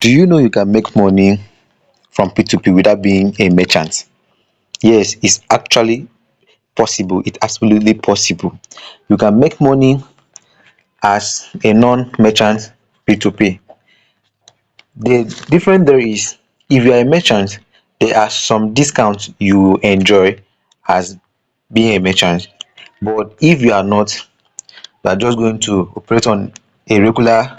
Do you know you can make money from P2P without being a merchant? Yes, it's actually possible. It's absolutely possible. You can make money as a non-merchant P2P. The difference there is, if you are a merchant, there are some discounts you enjoy as being a merchant. But if you are not, you are just going to operate on a regular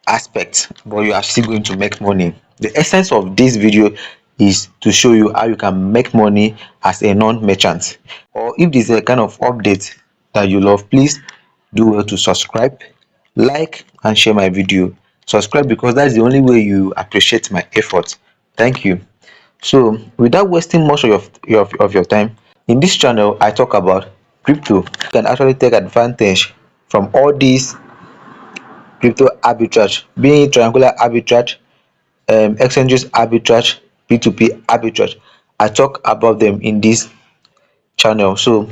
aspect, but you are still going to make money. The essence of this video is to show you how you can make money as a non-merchant. Or if this is a kind of update that you love, please do well to subscribe, like and share my video. Subscribe because that's the only way you appreciate my effort. Thank you. So without wasting much of your time, in this channel I talk about crypto. You can actually take advantage from all these crypto arbitrage, being it triangular arbitrage, exchanges arbitrage, P2P arbitrage. I talk about them in this channel. So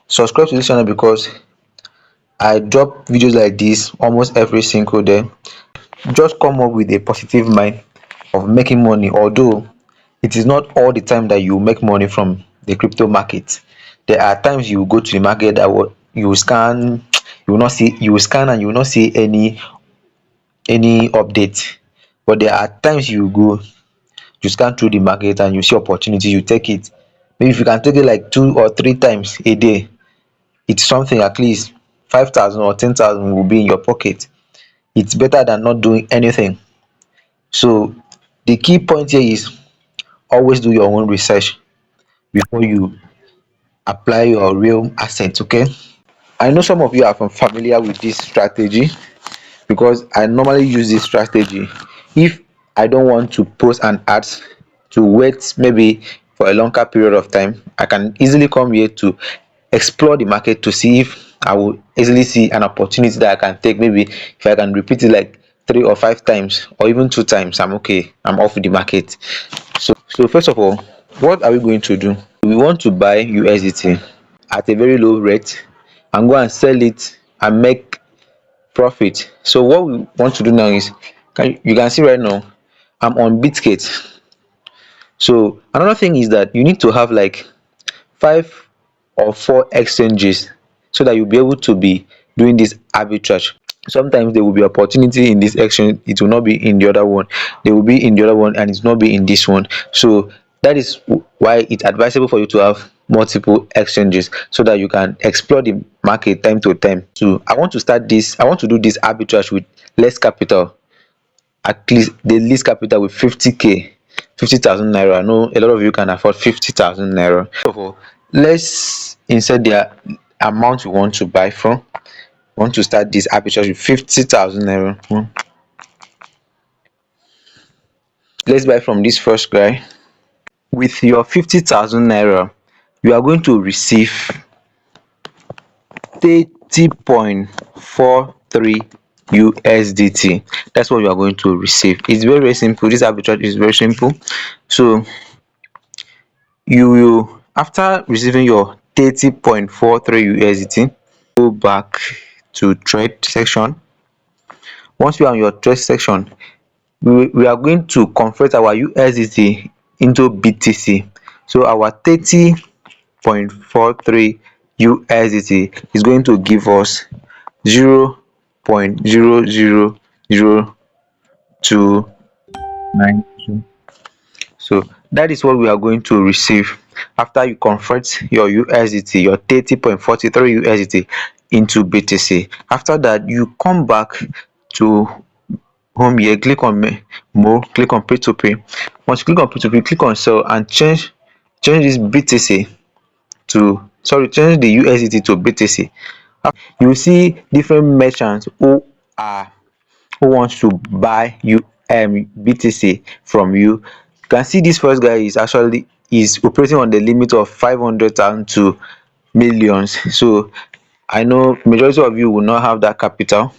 subscribe to this channel because I drop videos like this almost every single day. Just come up with a positive mind of making money, although it is not all the time that you make money from the crypto market. There are times you go to the market that you will scan, you will not see, you will scan and you will not see any update. But there are times you go, you scan through the market and you see opportunity, you take it. Maybe if you can take it like 2 or 3 times a day, it's something. At least 5,000 or 10,000 will be in your pocket. It's better than not doing anything. So the key point here is always do your own research before you apply your real assets. Okay, I know some of you are familiar with this strategy because I normally use this strategy. If I don't want to post an ad to wait maybe for a longer period of time, I can easily come here to explore the market to see if I will easily see an opportunity that I can take. Maybe if I can repeat it like 3 or 5 times or even 2 times, I'm okay, I'm off the market. So first of all, what are we going to do? We want to buy USDT at a very low rate and go and sell it and make profit. So what we want to do now is, you can see right now I'm on Bitget. So another thing is that you need to have like 5 or 4 exchanges so that you'll be able to be doing this arbitrage. Sometimes there will be opportunity in this exchange, it will not be in the other one. They will be in the other one and it's not be in this one. So that is why it's advisable for you to have multiple exchanges so that you can explore the market time to time. So I want to do this arbitrage with less capital, at least the least capital with 50k, 50,000 naira. I know a lot of you can afford 50,000 naira. First of all, let's insert the amount we want to buy from. Want to start this arbitrage with 50,000 naira. Let's buy from this first guy. With your 50,000 naira, you are going to receive 30.43 USDT. That's what you are going to receive. It's very, very simple. This arbitrage is very simple. So you will, after receiving your 30.43 USDT, go back to trade section. Once you are on your trade section, we are going to convert our USDT into BTC. So our 30.43 USDT is going to give us 0.0000292. So that is what we are going to receive after you convert your USDT, your 30.43 USDT into BTC. After that, you come back to home here, click on more, click on P2P. Once you click on P2P, click on sell and change this BTC to, sorry, change the USDT to BTC. You will see different merchants who wants to buy you BTC from you. You can see this first guy is actually operating on the limit of 500,000 to millions. So I know majority of you will not have that capital,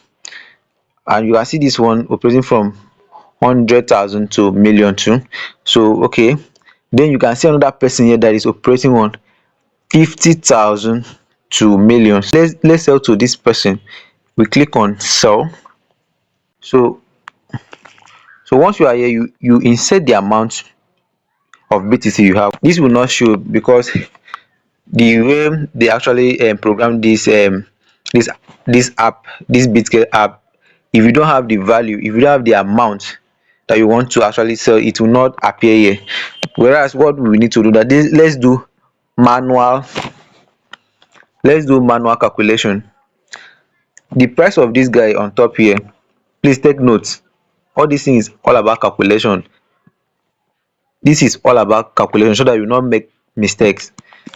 and you can see this one operating from 100,000 to million too. So okay, then you can see another person here that is operating on 50,000 to millions. Let's sell to this person. We click on sell. So So once you are here, you insert the amount of BTC you have. This will not show because the way they actually program this this app, this Bitget app, if you don't have the value, if you don't have the amount that you want to actually sell, it will not appear here. Whereas what we need to do that this, manual let's do manual calculation. The price of this guy on top here, please take note, all these things is all about calculation. This is all about calculation so that you not make mistakes.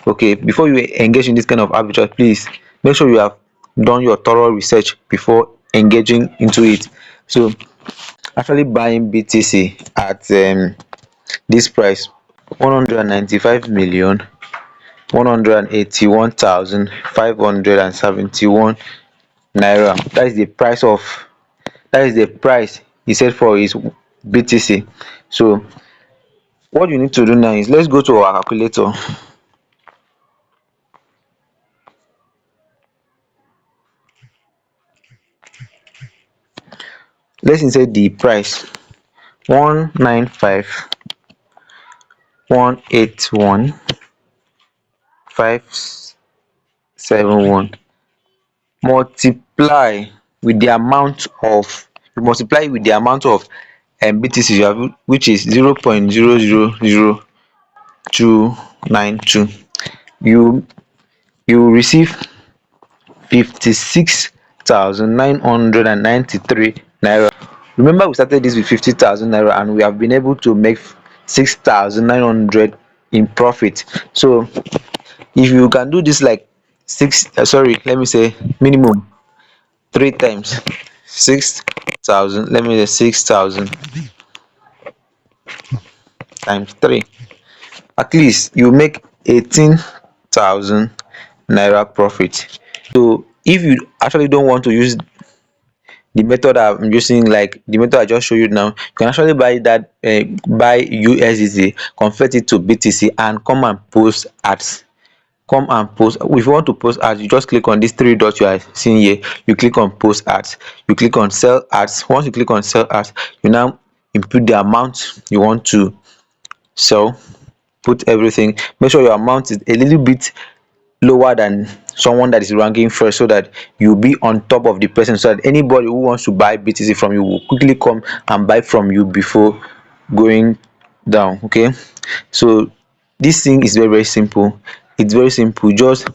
Okay, before you engage in this kind of arbitrage, please make sure you have done your thorough research before engaging into it. So actually buying BTC at this price, 195,181,571 naira. That is the price he said for his BTC. So what you need to do now is, let's go to our calculator. Let's insert the price, 195,181,571, multiply with the amount of you multiply with the amount of BTC you have, which is 0.000292. you you will receive 56,993 naira. Remember, we started this with 50,000 naira and we have been able to make 6,900 in profit. So if you can do this like let me say minimum 3 times, 6,000, let me say 6,000 times 3, at least you make 18,000 naira profit. So if you actually don't want to use the method I'm using, like the method I just showed you now, you can actually buy USDT, convert it to BTC, and come and post ads. If you want to post ads, you just click on these three dots you are seeing here. You click on post ads, you click on sell ads. Once you click on sell ads, you now input the amount you want to sell, put everything. Make sure your amount is a little bit lower than someone that is ranking first, so that you'll be on top of the person, so that anybody who wants to buy BTC from you will quickly come and buy from you before going down. Okay, so this thing is very simple. It's very simple. Just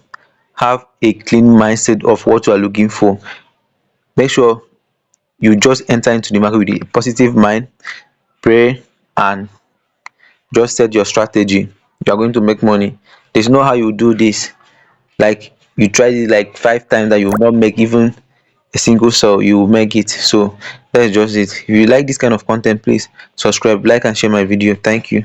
have a clean mindset of what you are looking for. Make sure you just enter into the market with a positive mind, pray, and just set your strategy. You are going to make money. There's no how you do this, like you tried it like 5 times that you will not make even a single sale, you will make it. So that's just it. If you like this kind of content, please subscribe, like, and share my video. Thank you.